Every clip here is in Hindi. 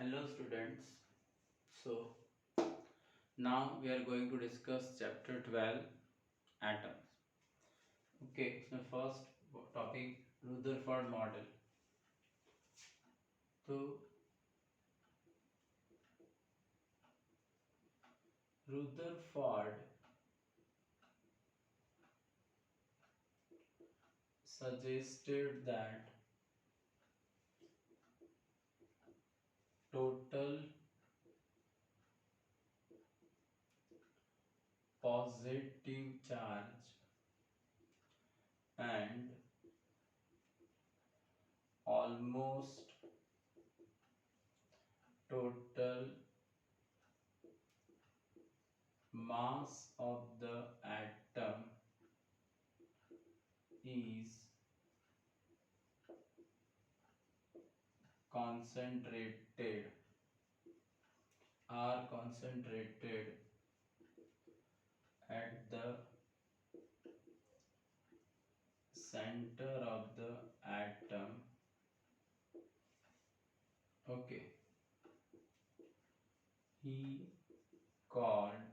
Hello students. So now we are going to discuss chapter 12 atoms. Okay, so first topic Rutherford model. So Rutherford suggested that total positive charge and almost total mass of the atom is concentrated are concentrated at the center of the atom. Okay, he called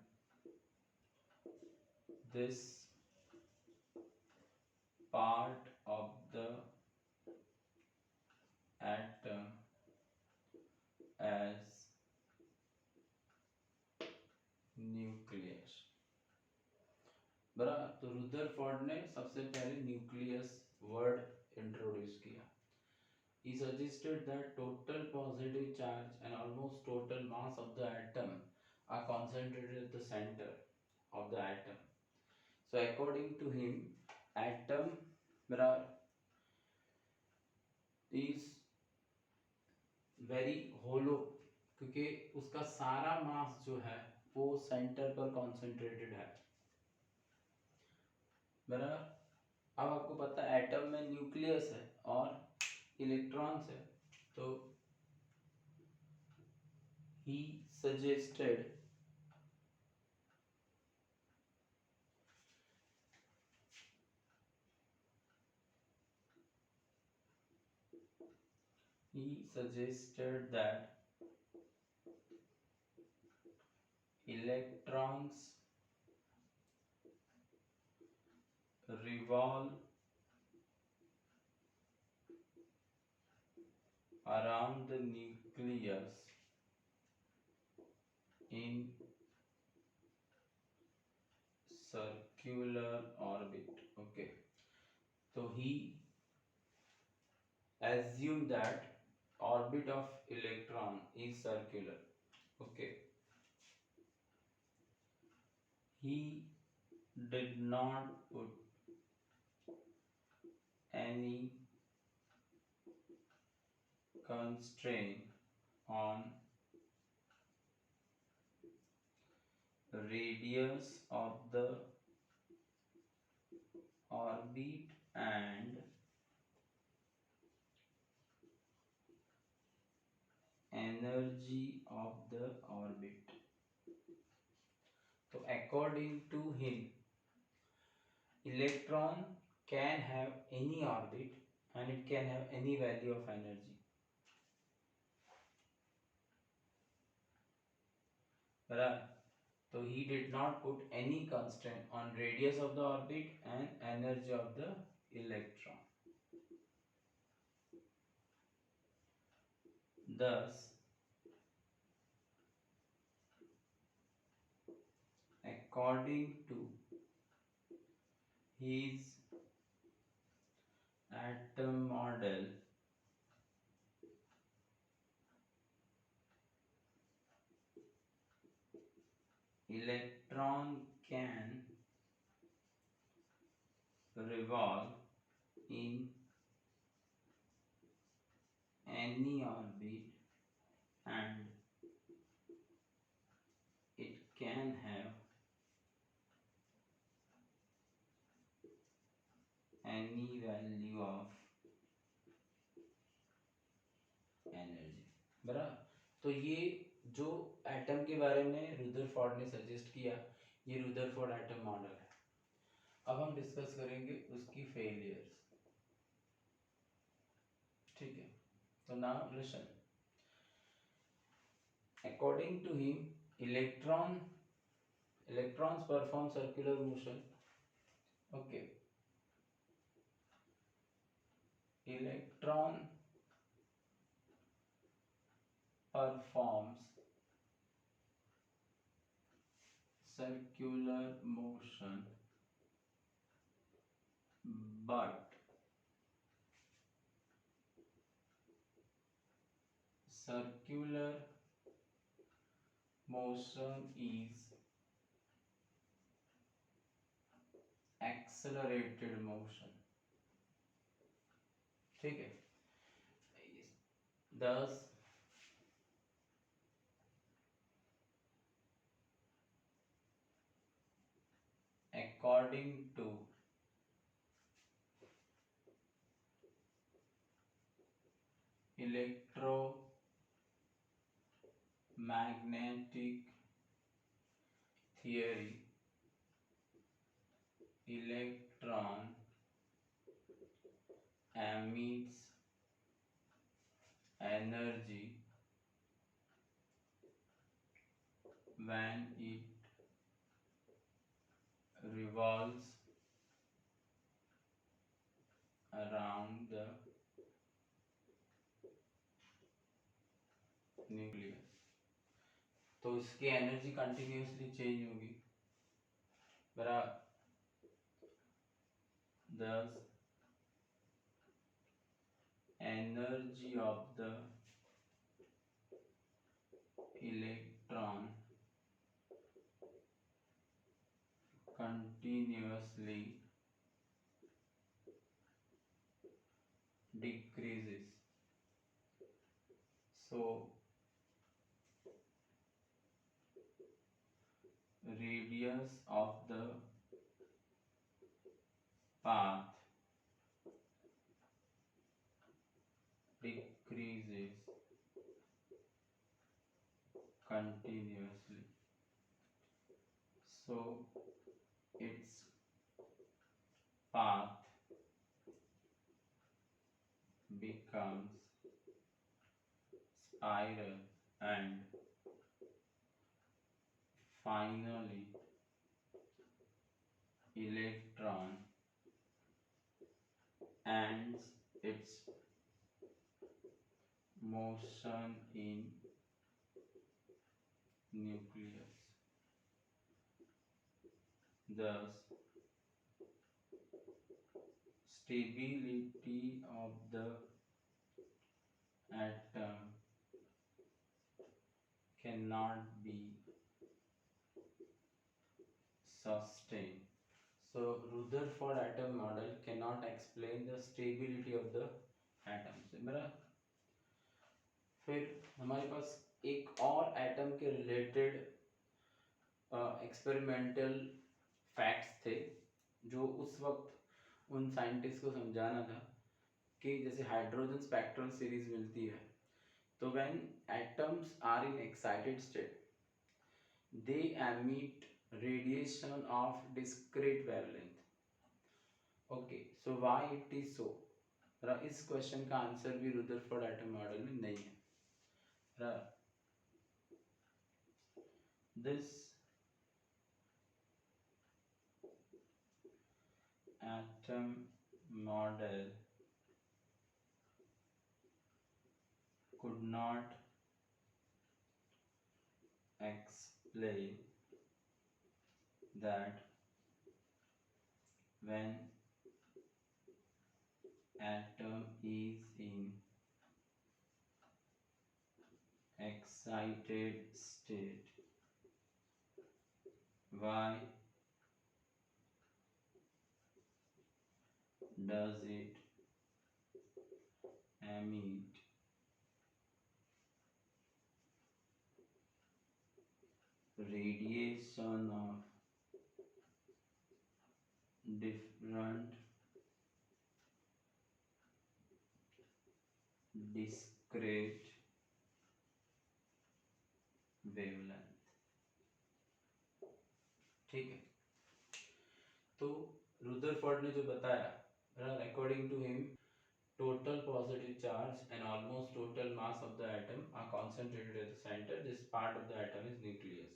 this part of the atom as nucleus. बराबर, तो रुदरफोर्ड ने सबसे पहले न्यूक्लियस वर्ड इंट्रोड्यूस किया। He suggested that total positive charge and almost total mass of the atom are concentrated at the center of the atom. So according to him, atom is very hollow क्योंकि उसका सारा मास जो है वो सेंटर पर कॉन्सेंट्रेटेड है। बराबर, अब आपको पता है एटम में न्यूक्लियस है और इलेक्ट्रॉन्स है, तो he suggested that electrons revolve around the nucleus in circular orbit. Okay, so he assumed that orbit of electron is circular. Okay, he did not put any constraint on radius of the orbit and energy of the orbit. So according to him, electron can have any orbit and it can have any value of energy. Right? So he did not put any constraint on radius of the orbit and energy of the electron. Thus, according to his atom model, electron can revolve in any orbit and it can have any value of energy. बराबर, तो ये जो एटम के बारे में रुदरफोर्ड ने सजेस्ट किया, ये रुदरफोर्ड एटम मॉडल है। अब हम डिस्कस करेंगे उसकी फेलियर्स। ठीक है, तो now listen, According to him, electrons perform circular motion. Okay, electron performs circular motion, but circular motion is accelerated motion. ठीक है. Thus according to electromagnetic theory, electron emits energy when it revolves around the nucleus. तो इसकी एनर्जी कंटिन्यूसली चेंज होगी. बराबर. thus energy of the electron continuously decreases. So radius of the path decreases continuously. So its path becomes spiral and finally electron ends its motion in nucleus. Thus stability of the atom cannot be sustained. So Rutherford atom model cannot explain the stability of the atoms. मेरा फिर हमारे पास एक और एटम के रिलेटेड एक्सपेरिमेंटल फैक्ट्स थे जो उस वक्त उन साइंटिस्ट को समझाना था कि जैसे हाइड्रोजन स्पेक्ट्रल सीरीज मिलती है तो when atoms are in excited state they emit radiation of discrete wavelength. Okay, so why it is so? इस क्वेश्चन का आंसर भी रुदरफोर्ड एटम मॉडल में नहीं है. This atom model could not explain that when atom is in excited state, why does it emit radiation of different discrete wavelength. ठीक है. तो रुदरफोर्ड ने जो बताया, according to him total positive charge and almost total mass of the atom are concentrated at the center. This part of the atom is nucleus.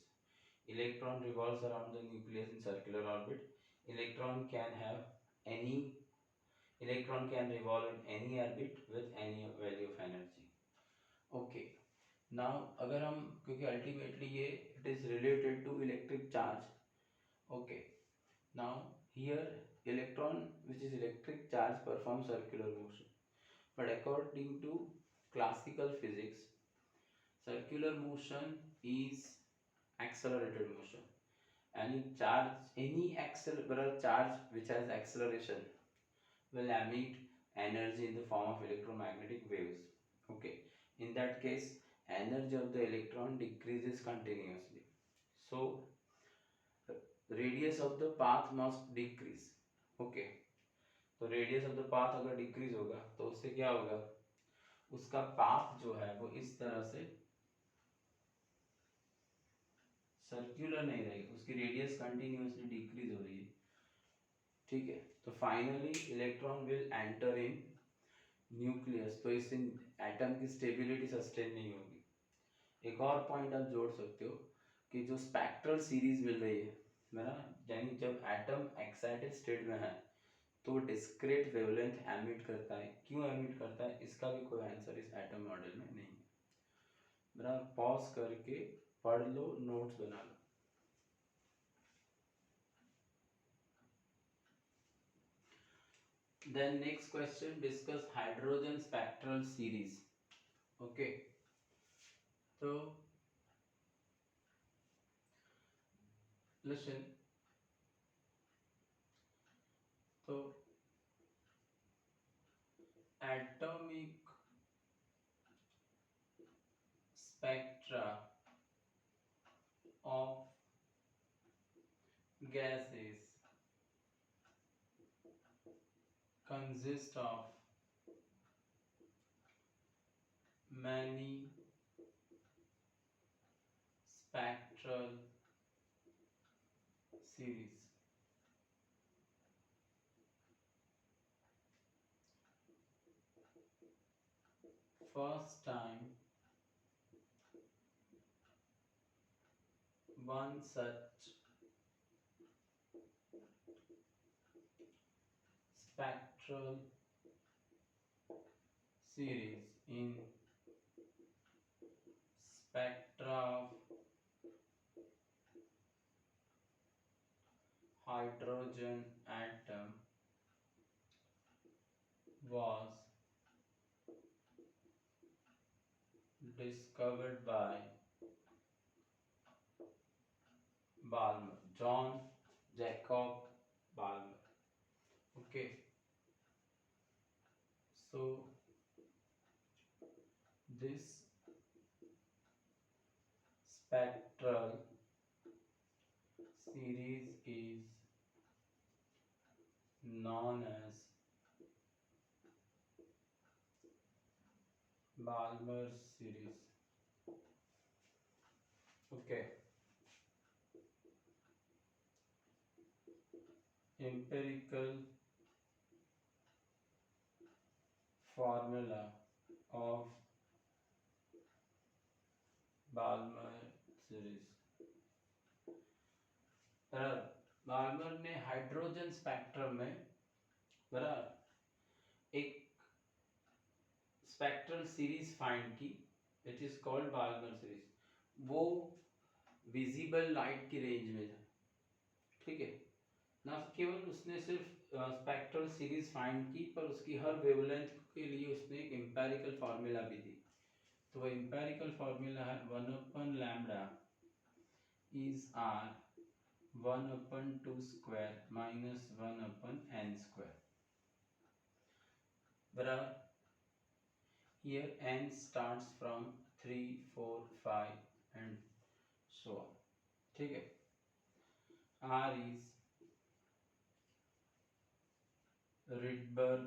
Electron revolves around the nucleus in circular orbit. Electron can have any electron can revolve in any orbit with any value of energy. Okay. Now अगर हम क्योंकि ultimately ये it is related to electric charge. Okay. Now here electron which is electric charge performs circular motion. But according to classical physics, circular motion is accelerated motion. Any charge which has acceleration will emit energy in the form of electromagnetic waves. Okay, in that case, energy of the electron decreases continuously. So, radius of the path must decrease. Okay, तो रेडियस ऑफ द पाथ अगर डिक्रीज होगा तो उससे क्या होगा, उसका पाथ जो है वो इस तरह से सर्कुलर नहीं रहेगी, उसकी रेडियस कंटिन्यूअसली डिक्रीज हो रही है. ठीक है, तो finally electron will enter in nucleus, तो इससे एटम की स्टेबिलिटी सस्टेन नहीं होगी. एक और पॉइंट आप जोड़ सकते हो कि जो स्पेक्ट्रल सीरीज मिल रही है ना, यानी जब एटम एक्साइटेड स्टेट में है तो डिस्क्रीट वेवलेंथ एमिट करता है. क्यों एमिट करता है, इसका भी कोई आंसर इस एटम मॉडल में नहीं है. मेरा पॉज करके पढ़ लो, नोट्स बना लो. Then next question, discuss hydrogen spectral series. Okay, so listen. So atomic spectra of gases consist of many spectral series. First time one such spectral series in spectra of hydrogen atom was discovered by Balmer, John Jacob Balmer. Okay, so this spectral series is known as Balmer series. Okay, empirical formula of Balmer series. बराबर, बाल्मर ने हाइड्रोजन स्पेक्ट्रम में बराबर एक स्पेक्ट्रल सीरीज फाइंड की, it is called Balmer series. वो विजिबल लाइट की रेंज में था. ठीक है ना, केवल उसने सिर्फ स्पेक्ट्रल सीरीज फाइंड की, पर उसकी हर वेवलेंथ के लिए उसने एक एम्पिरिकल फार्मूला भी दी. तो वो एम्पिरिकल फार्मूला है 1/λ is R 1/2 square minus 1/n square. बराबर, here n starts from 3, 4, 5 and so on. ठीक है, r is Rydberg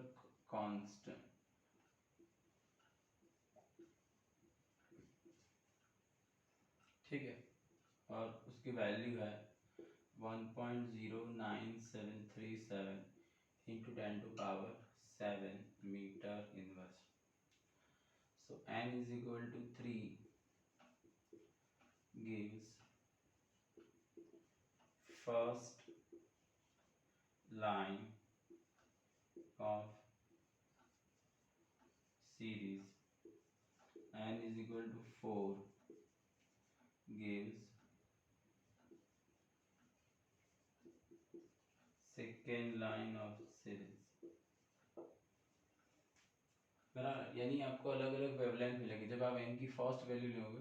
constant. ठीक है, और उसकी वैल्यू है 1.09737 into 10 to power meter inverse. So n is equal to 3 gives first line of series, n is equal to 4 gives second line of series. बराबर, यानी आपको अलग अलग वेवलेंथ मिलेगी। जब आप n की फर्स्ट वैल्यू लोगे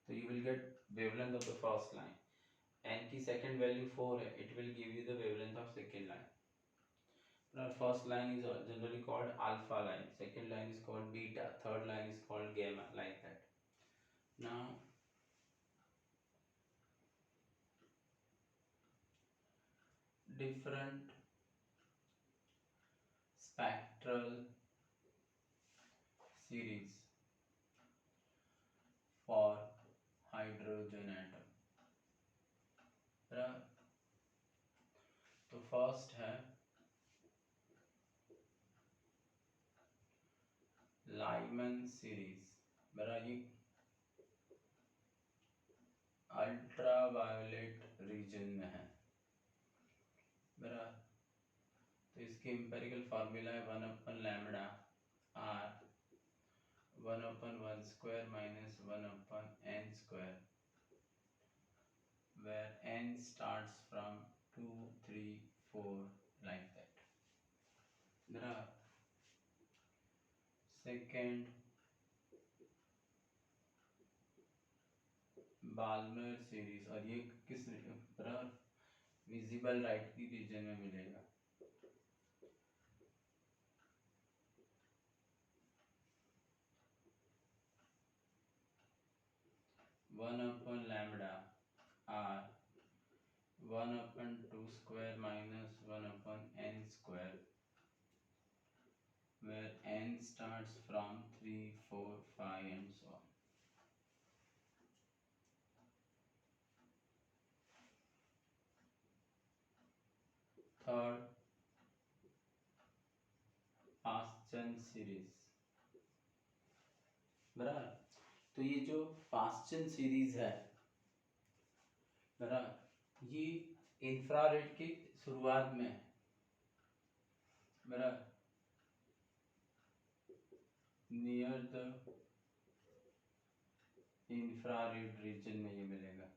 तो you will gate wavelength of the first line, n की सेकंड वैल्यू 4 है, it will give you the wavelength of second line. First line is generally called alpha line, second line is called beta, third line is called gamma, like that. Now different spectral series for hydrogen atom. तो फर्स्ट है लाइमन सीरीज। ये अल्ट्रा वायोलेट रीजन में है। तो इसकी एम्पिरिकल फार्मूला है 1/λ r 1/1² minus 1/n², where n starts from 2, 3, 4, like that. Second, Balmer series, और ये किस विजिबल लाइट की रीजन में मिलेगा। One upon lambda r 1/2² minus 1/n², where n starts from 3, 4, 5 and so on. Third, Paschen series. बराबर, तो ये जो पास्चन सीरीज है बराबर, ये इंफ्रारेड की शुरुआत में बराबर नियर द इंफ्रारेड रीजन में ये मिलेगा।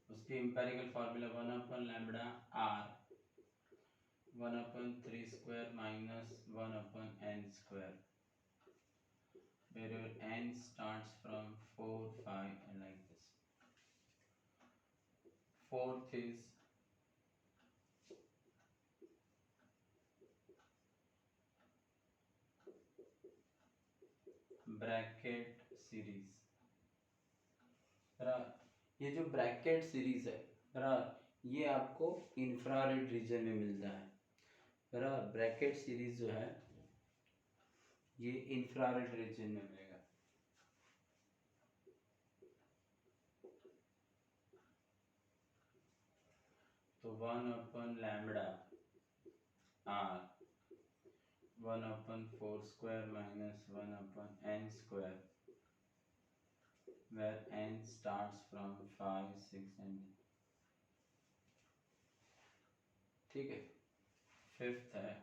उसकी empirical formula 1/λ r 1/3² minus 1/n², where n starts from 4, 5 and like this. Fourth is Brackett series. ये जो ब्रैकेट सीरीज है बराबर, ये आपको इंफ्रारेड रीजन में मिलता है। बराबर, ब्रैकेट सीरीज जो है ये इंफ्रारेड रीजन में मिलेगा। तो 1/λ r 1/4² minus 1/n², where n starts from 5, 6 and ठीक है। फिफ्थ है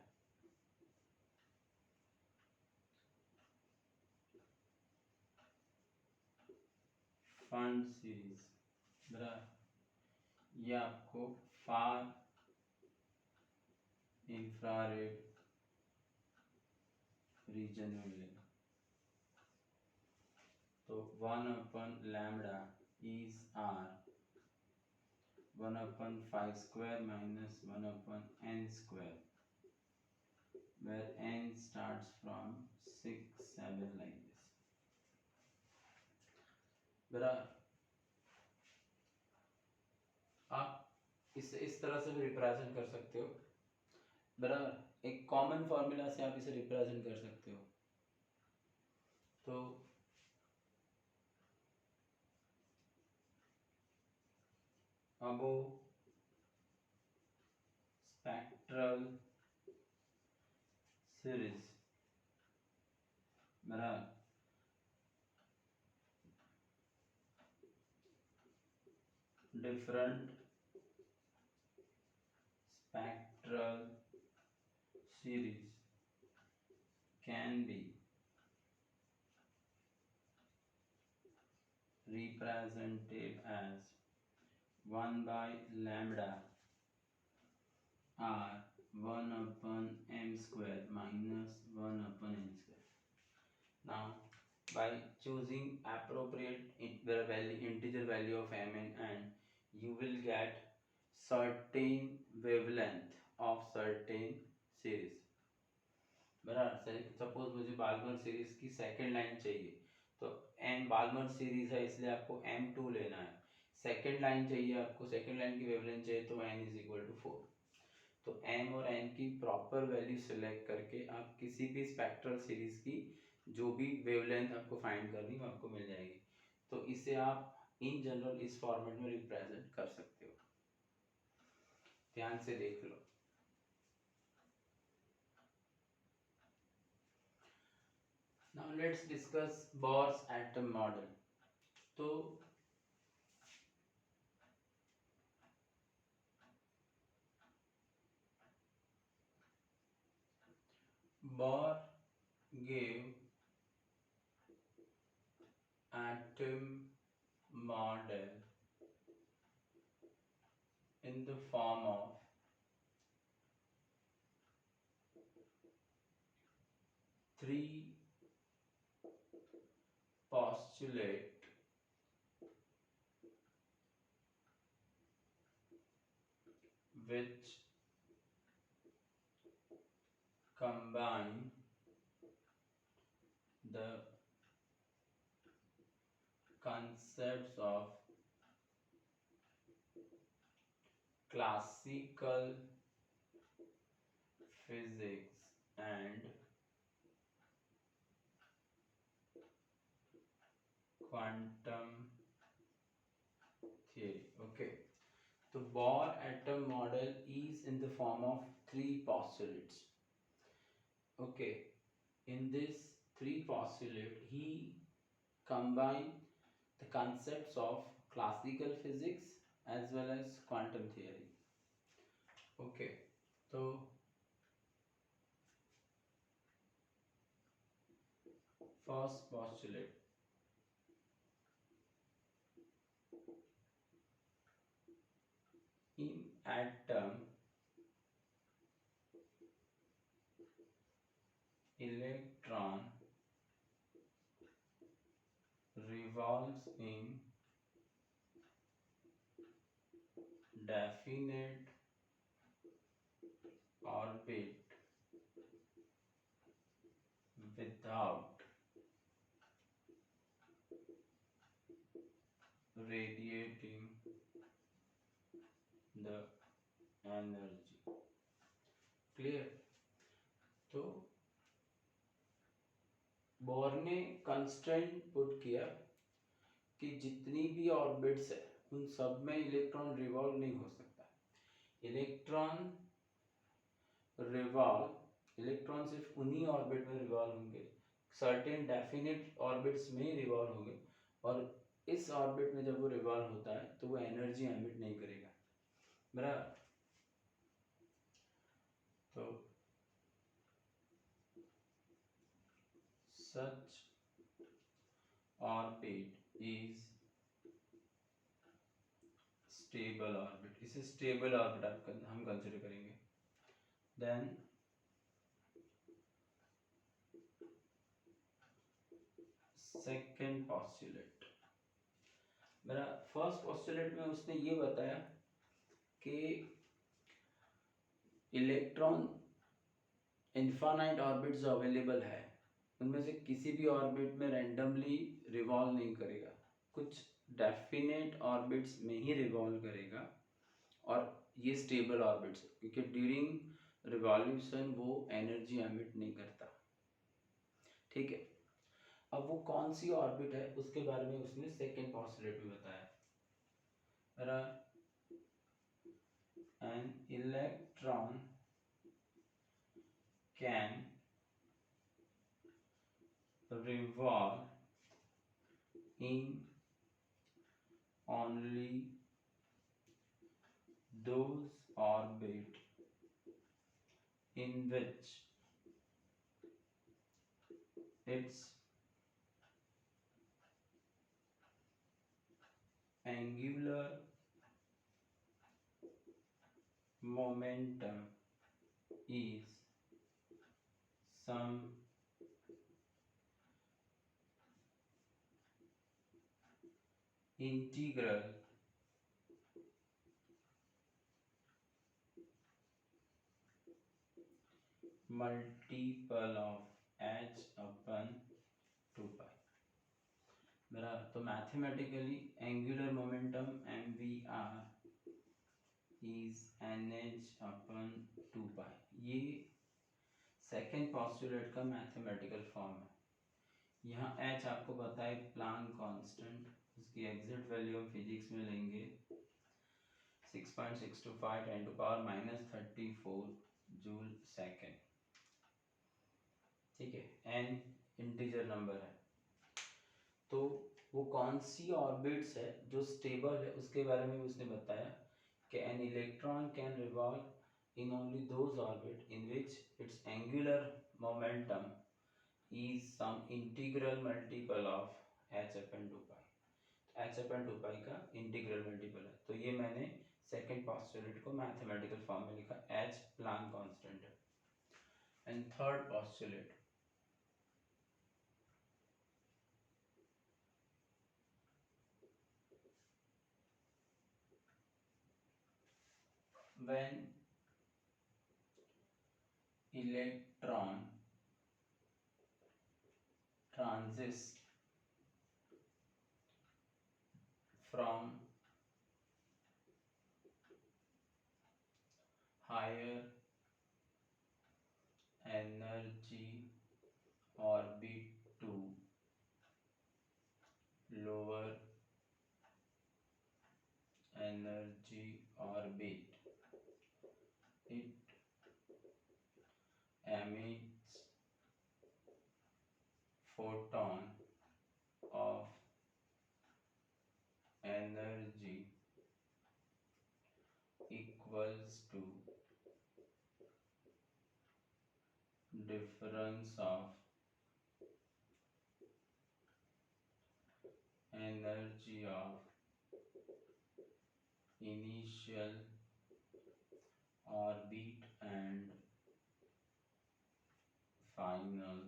फंड सीरीज। बराबर, ये आपको फार इंफ्रारेड रीजन में मिलेगा। तो 1/λ is r 1/5² minus 1/n², where n starts from 6, 7 like this. बराबर, आप इस तरह से भी रिप्रेजेंट कर सकते हो। बराबर, एक कॉमन फॉर्मूला से आप इसे रिप्रेजेंट कर सकते हो। तो अब स्पेक्ट्रल series बराबर different spectral series can be represented as 1 by lambda r 1 upon m square minus 1 upon n square. Now by choosing appropriate integer value of m and n, you will get certain wavelength of certain series. बराबर सपोज मुझे बाल्मर सीरीज की सेकंड लाइन चाहिए तो एम बाल्मर सीरीज है इसलिए आपको m2 लेना है. सेकंड लाइन चाहिए आपको, सेकंड लाइन की वेवलेंथ चाहिए तो n इज इक्वल टू 4. तो m और n की प्रॉपर वैल्यू सिलेक्ट करके आप किसी भी स्पेक्ट्रल सीरीज की जो भी वेवलेंथ आपको फाइंड करनी वो आपको मिल जाएगी. तो इसे आप इन जनरल इस फॉर्मेट में रिप्रेजेंट कर सकते हो. ध्यान से देख लो. Now let's discuss Bohr's atom model. तो Bohr gave atom model in the form of three postulate which combine the concepts of classical physics and quantum theory. Okay, the Bohr atom model is in the form of three postulates. Okay, in this three postulate he combined the concepts of classical physics as well as quantum theory. Okay, so first postulate, in atom electron revolves in definite orbit without radiating the energy. Clear? तो बोर ने कंस्ट्रेंट पुट किया कि जितनी भी ऑर्बिट्स है उन सब में इलेक्ट्रॉन रिवॉल्व नहीं हो सकता. इलेक्ट्रॉन सिर्फ उन्हीं ऑर्बिट में रिवॉल्व होंगे, सर्टेन डेफिनेट ऑर्बिट्स में ही रिवॉल्व होंगे और इस ऑर्बिट में जब वो रिवॉल्व होता है तो वो एनर्जी एमिट नहीं करेगा. बराबर. तो such orbit is stable orbit. इसे stable orbit हम कंसिडर करेंगे. Then second postulate, मेरा फर्स्ट postulate में उसने ये बताया कि इलेक्ट्रॉन इनफाइनाइट ऑर्बिट जो अवेलेबल है उनमें से किसी भी ऑर्बिट में रैंडमली रिवॉल्व नहीं करेगा, कुछ डेफिनेट ऑर्बिट्स में ही रिवॉल्व करेगा और ये स्टेबल ऑर्बिट्स क्योंकि ड्यूरिंग रिवॉल्यूशन वो एनर्जी एमिट नहीं करता. ठीक है. अब वो कौन सी ऑर्बिट है उसके बारे में उसने सेकेंड पॉस्टुलेट में बताया. An electron can revolve in only those orbit in which its angular momentum is some integral multiple of h upon 2 pi. बराबर, तो mathematically angular momentum mvr is nh upon 2 pi. ये सेकेंड पॉस्टुलेट का मैथमेटिकल फॉर्म है। यहाँ h आपको पता है प्लांक कांस्टेंट, उसकी एग्जैक्ट वैल्यू हम फिजिक्स में लेंगे 6.625 10 to power -34 जूल सेकेंड। ठीक है, n इंटीजर नंबर है, तो वो कौन सी ऑर्बिट्स है जो स्टेबल है उसके बारे में उसने बताया कि an electron can revolve in only those orbit in which its angular momentum is some integral multiple of h upon 2 pi. h upon 2 pi का इंटीग्रल मल्टीपल है, तो ये मैंने सेकेंड पॉस्टुलेट को मैथमेटिकल फॉर्म में लिखा, h प्लांक कांस्टेंट है। And third postulate, when electron transits from higher energy orbit to lower energy orbit, it emits photon of energy equals to difference of energy of initial orbit and final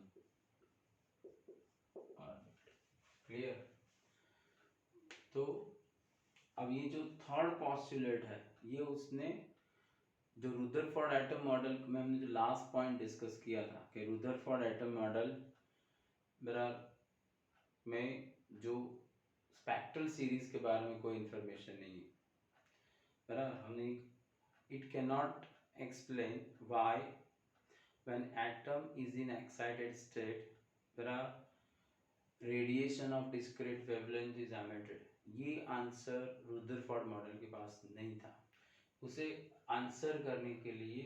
orbit। Clear? तो अब ये जो थर्ड पॉस्टुलेट है, ये उसने जो रुदरफोर्ड एटम मॉडल में हमने जो लास्ट पॉइंट डिस्कस किया था कि रुदरफोर्ड एटम मॉडल में जो स्पेक्ट्रल सीरीज के बारे में कोई इंफॉर्मेशन नहीं है, बराबर, हमने it can not explain why when atom is in excited state radiation of discrete wavelength is emitted. ये आंसर रुदरफोर्ड मॉडल के पास नहीं था। उसे आंसर करने के लिए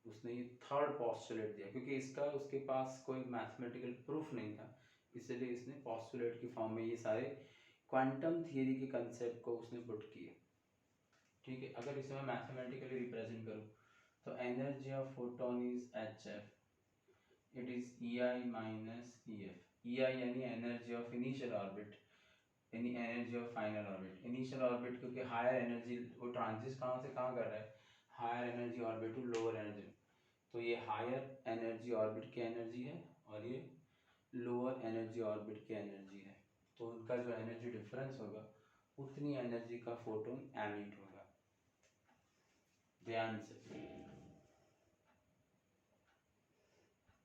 उसने ये थर्ड पॉस्टुलेट दिया, क्योंकि इसका उसके पास कोई मैथमेटिकल प्रूफ नहीं था, इसलिए इसने पॉस्टुलेट की फॉर्म में ये सारे क्वांटम थियरी के कंसेप्ट को उसने पुट किए। ठीक है, अगर इसे मैं मैथमेटिकली रिप्रेजेंट करूँ तो energy of photon is hf, it is ei minus ef। ei यानी एनर्जी ऑफ इनिशियल ऑर्बिट, यानी energy of final orbit. Initial orbit क्योंकि हायर एनर्जी, वो ट्रांजिट कहाँ से कहाँ कर रहा है, higher energy orbit to lower energy, तो ये हायर एनर्जी ऑर्बिट की एनर्जी है और ये लोअर एनर्जी ऑर्बिट की एनर्जी है, तो उनका जो एनर्जी डिफरेंस होगा उतनी एनर्जी का फोटोन एमिट होगा। ध्यान से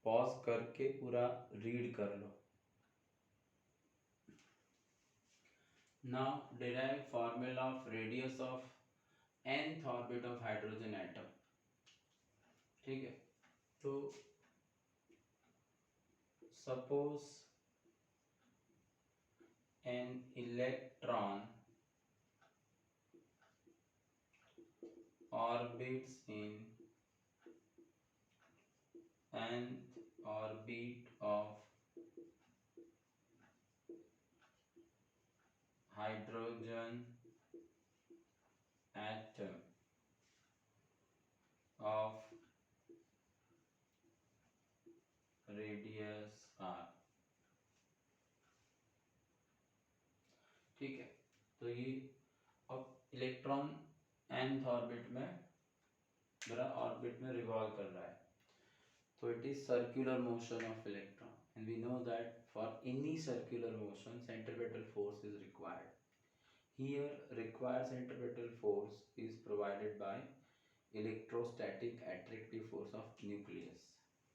पॉज करके पूरा रीड कर लो। Now derive formula of radius of nth orbit of hydrogen atom। ठीक है, तो suppose an electron orbits in nth orbit of hydrogen atom of radius r। ठीक है, तो ये अब इलेक्ट्रॉन nth ऑर्बिट में मेरा ऑर्बिट में रिवॉल्व कर रहा है, so it is circular motion of electron and we know that for any circular motion centripetal force is required. Here required centripetal force is provided by electrostatic attractive force of nucleus.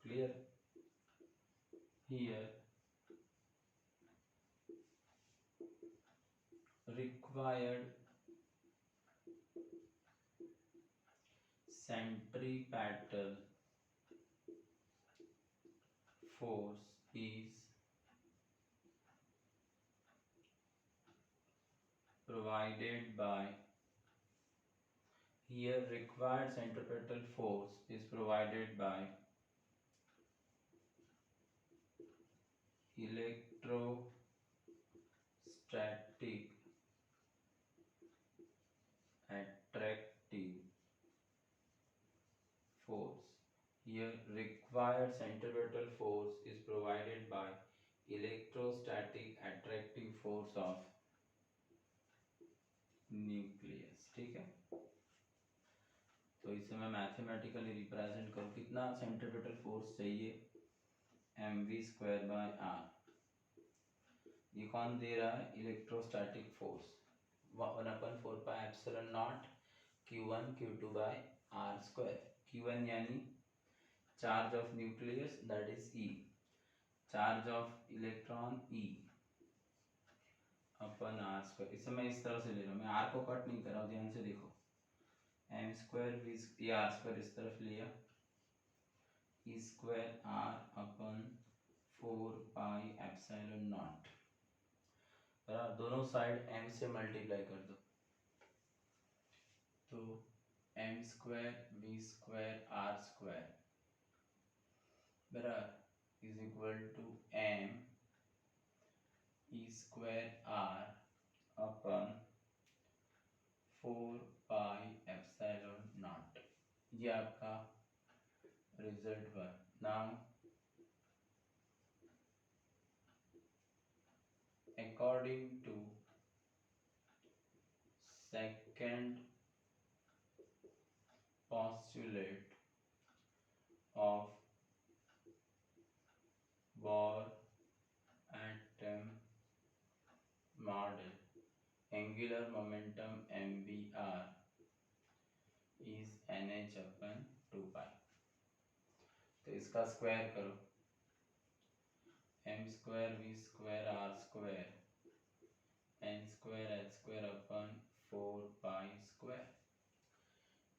Clear? Here required centripetal force is provided by, here required centripetal force is provided by electrostatic attractive force. Here required centripetal force is provided by electrostatic attractive force of nucleus. ठीक है, तो इसे मैं मैथमेटिकली रिप्रेजेंट करूँ, कितना सेंट्रीपिटल फोर्स चाहिए, mv²/r। ये कौन दे रहा है, electrostatic force 1/4πε0 q1 q2/r²। q1 यानी charge of nucleus that is E, charge of electron E upon r²। इसे मैं इस तरह से ले रहा हूँ, मैं r को कट नहीं कर रहा हूँ, ध्यान से देखो, m² v ये r² इस तरफ लिया, e²r/4πε0, दोनों साइड m से मल्टीप्लाई कर दो, तो m² v²r² बराबर is equal to m e²r/4πε0। ये आपका रिजल्ट हुआ। Now according to second postulate of Bohr atom model, angular momentum mvr is nh/2π। तो इसका स्क्वायर करो, m² v²r² n²h²/4π²,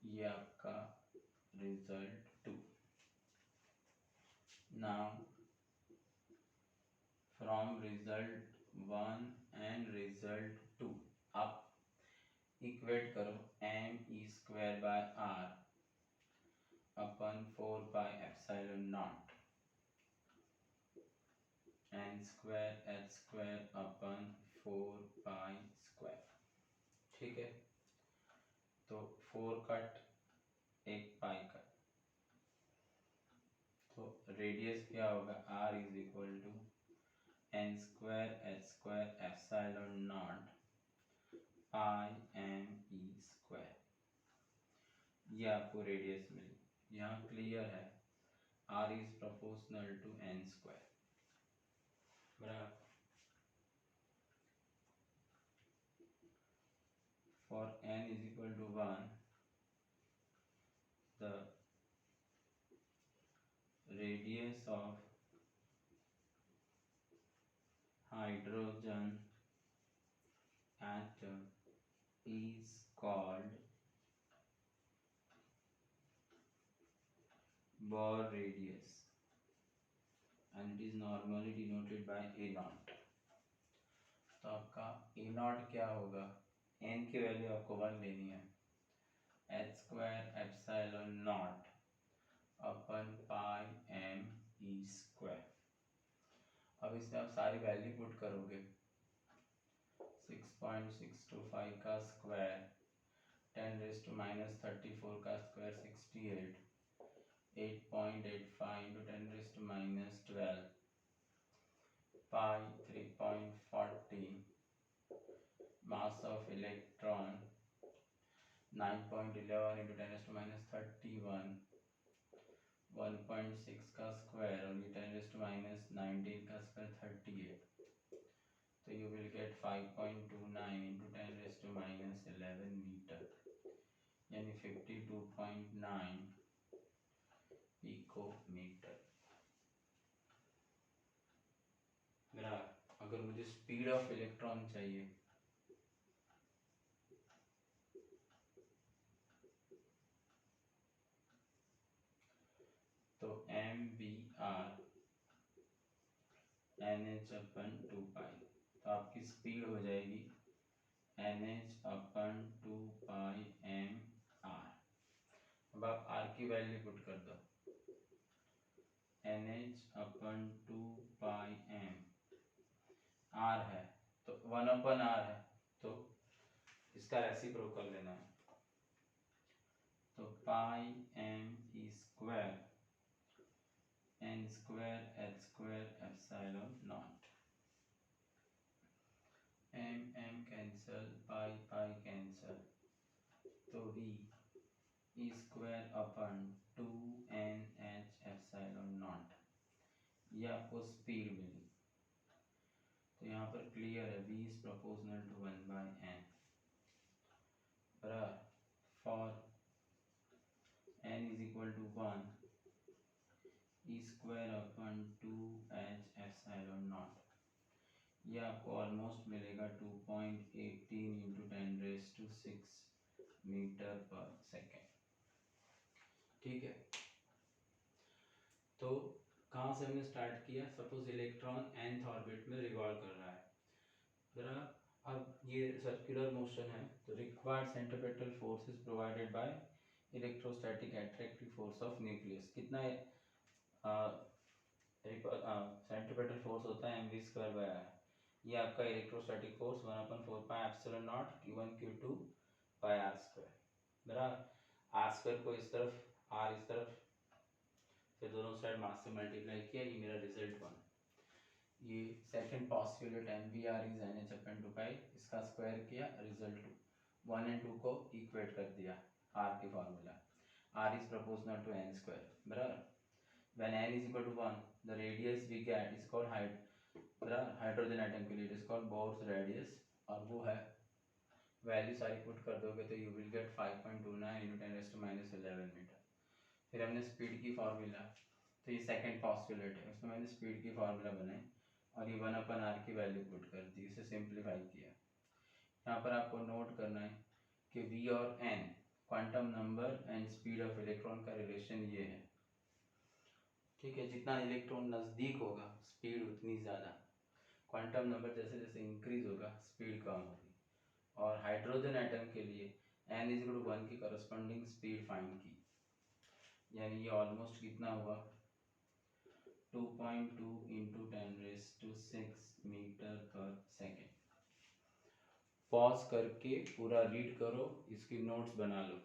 ये आपका result 2। Now from result 1 and result 2 आप इक्वेट करो m e²/r/4πε0 n²h²/4π²। ठीक है, तो 4 कट 1 पाई कट, तो रेडियस क्या होगा, r is equal to n²h²/0 πme²। ये आपको रेडियस मिली, यहाँ क्लियर है, r is proportional to n²। बराबर for n is equal to 1, the radius of hydrogen atom is called Bohr radius and it is normally denoted by a0। तो आपका a0 क्या होगा, n की वैल्यू आपको 1 लेनी है, h²/πme²। अब इसमें आप सारी वैल्यू पुट करोगे, 6.625 का स्क्वायर 10⁻34 का square 68, 8.85 into 10⁻12 pi 3.40 mass of electron 9.11 into 10⁻31 1.6 का स्क्वायर और ये 10⁻19 का स्क्वायर 38, तो you will get 5.29 into 10⁻11 metre यानी 52.9 पिकोमीटर। मेरा अगर मुझे स्पीड ऑफ इलेक्ट्रॉन चाहिए तो mvr nh/2 तो आपकी स्पीड हो जाएगी nh/2 mr। अब आप r की वैल्यू पुट कर दो nh/2 m r है तो 1/r है तो इसका रेसिप्रोकल लेना है तो पाई m e square n square h square epsilon not m cancel pi cancel तो v e स्क्वायर अपन 2nh एप्सिलॉन नॉट ये आपको स्पीड मिली। तो यहाँ पर क्लियर है v is proportional to 1/n बराबर for n is equal to 1 e square upon 2h epsilon naught ये आपको ऑलमोस्ट मिलेगा 2.18 इंटू 10⁻6 मीटर पर सेकेंड। ठीक है, तो कहाँ से हमने स्टार्ट किया? सपोज इलेक्ट्रॉन nth ऑर्बिट में रिवॉल्व कर रहा है जरा। अब ये सर्कुलर मोशन है तो required centripetal force is provided by electrostatic attractive force of nucleus. कितना सेंट्रीपेटल फोर्स होता है mv²/r। ये आपका इलेक्ट्रोस्टैटिक फोर्स 1/4πε0 q1q2/r²। बराबर r² को इस तरफ r इस तरफ फिर दोनों साइड मास से मल्टीप्लाई किया, ये मेरा रिजल्ट बना। ये second postulate mvr is nh/2 इसका स्क्वायर किया, रिजल्ट 1 और 2 को इक्वेट कर दिया r के formula r is proportional to n square बराबर। when n is equal to 1 the radius we get is called hydrogen atom के लिए it is called Bohr's radius और वो है वैल्यू सारी पुट कर दोगे तो you will get 5.29 into 10⁻11 metre. फिर हमने स्पीड की फार्मूला, तो ये सेकंड पॉस्टुलेट है उसमें मैंने स्पीड की फार्मूला बनाई और ये 1/r की वैल्यू पुट कर दी, इसे सिंप्लीफाई किया। यहाँ पर आपको नोट करना है कि v और n quantum number and speed of electron का रिलेशन ये है। ठीक है, जितना इलेक्ट्रॉन नज़दीक होगा स्पीड उतनी ज़्यादा, क्वांटम नंबर जैसे जैसे इंक्रीज होगा स्पीड कम होगी। और हाइड्रोजन एटम के लिए n = 1 की करस्पॉन्डिंग स्पीड फाइंड की, यानी ये ऑलमोस्ट कितना हुआ 2.2 इंटू 10⁻6 मीटर पर सेकेंड। पॉज करके पूरा रीड करो, इसकी नोट्स बना लो।